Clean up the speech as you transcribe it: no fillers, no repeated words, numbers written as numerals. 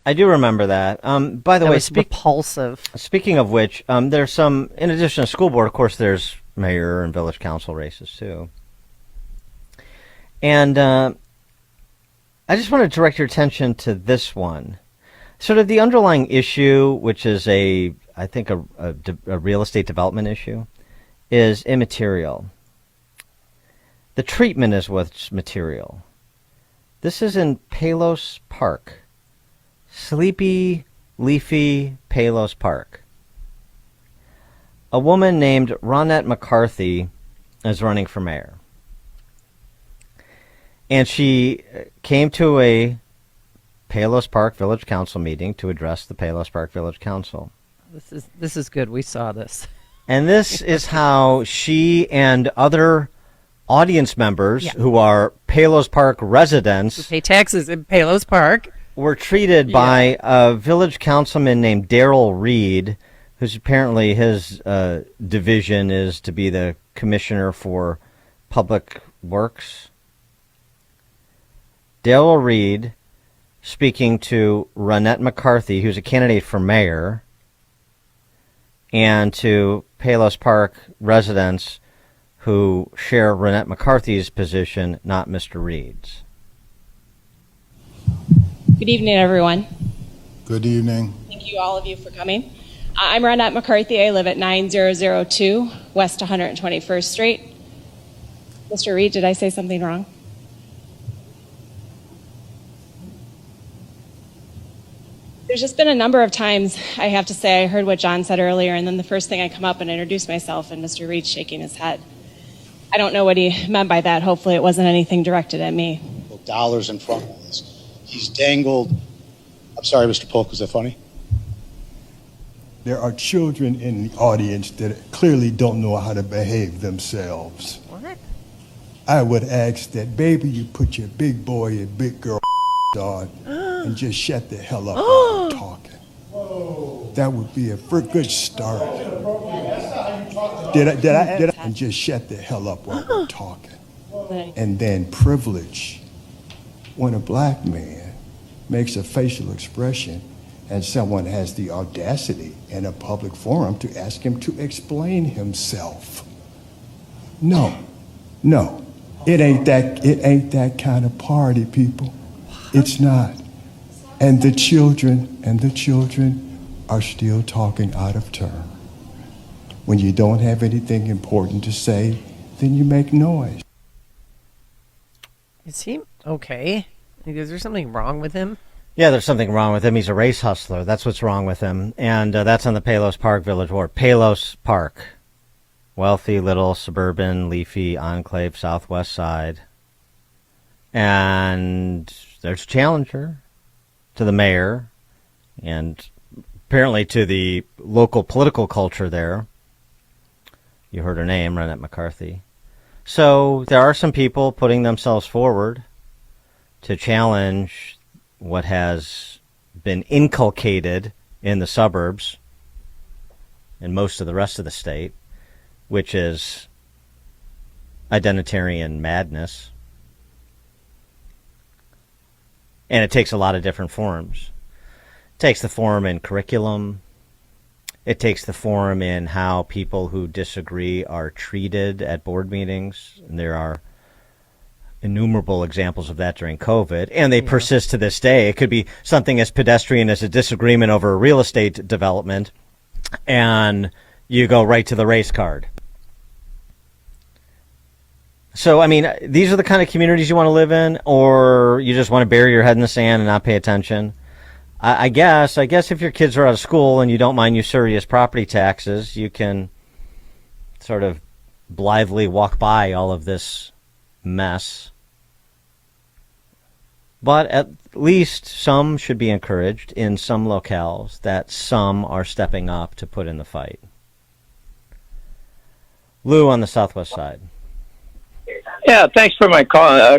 I do remember that. By the That way, was repulsive. speaking of which, there's some, in addition to school board, of course, there's mayor and village council races too. And I just want to direct your attention to this one. Sort of the underlying issue, which is I think a real estate development issue, is immaterial. The treatment is what's material. This is in Palos Park. Sleepy, leafy Palos Park. A woman named Ronette McCarthy is running for mayor. And she came to a Palos Park Village Council meeting to address the Palos Park Village Council. This is good. We saw this. And this is how she and other audience members who are Palos Park residents We pay taxes in Palos Park. were treated by a village councilman named Daryl Reed, who's apparently his division is to be the commissioner for public works. Daryl Reed speaking to Ronette McCarthy, who's a candidate for mayor, and to Palos Park residents who share Ronette McCarthy's position, not Mr. Reed's. Good evening, everyone. Good evening. Thank you, all of you, for coming. I'm Ronette McCarthy. I live at 9002 West 121st Street. Mr. Reed, did I say something wrong? There's just been a number of times, I have to say, I heard what John said earlier, and then the first thing I come up and introduce myself, and Mr. Reed's shaking his head. I don't know what he meant by that. Hopefully it wasn't anything directed at me. Dollars in front of us. He's dangled. I'm sorry, Mr. Polk, was that funny? There are children in the audience that clearly don't know how to behave themselves. What? I would ask that, baby, you put your big boy and big girl on and just shut the hell up while we're talking. That would be a good start. Did I? And just shut the hell up while we're talking. And then privilege. When a black man makes a facial expression and someone has the audacity in a public forum to ask him to explain himself. No. It ain't that kind of party, people. It's not. And the children are still talking out of turn. When you don't have anything important to say, then you make noise. Is he okay? Like, is there something wrong with him? Yeah, there's something wrong with him. He's a race hustler. That's what's wrong with him. And that's on the Palos Park Village Ward. Palos Park. Wealthy, little, suburban, leafy enclave, southwest side. And there's a challenger to the mayor and apparently to the local political culture there. You heard her name, Ronette McCarthy. So there are some people putting themselves forward to challenge what has been inculcated in the suburbs and most of the rest of the state, which is identitarian madness. And it takes a lot of different forms. It takes the form in curriculum. It takes the form in how people who disagree are treated at board meetings. And there are innumerable examples of that during COVID, and they persist to this day. It could be something as pedestrian as a disagreement over a real estate development, and you go right to the race card. So, I mean, these are the kind of communities you want to live in, or you just want to bury your head in the sand and not pay attention. I guess if your kids are out of school and you don't mind usurious property taxes, you can sort of blithely walk by all of this mess. But at least some should be encouraged in some locales that some are stepping up to put in the fight. Lou on the southwest side. Yeah, thanks for my call.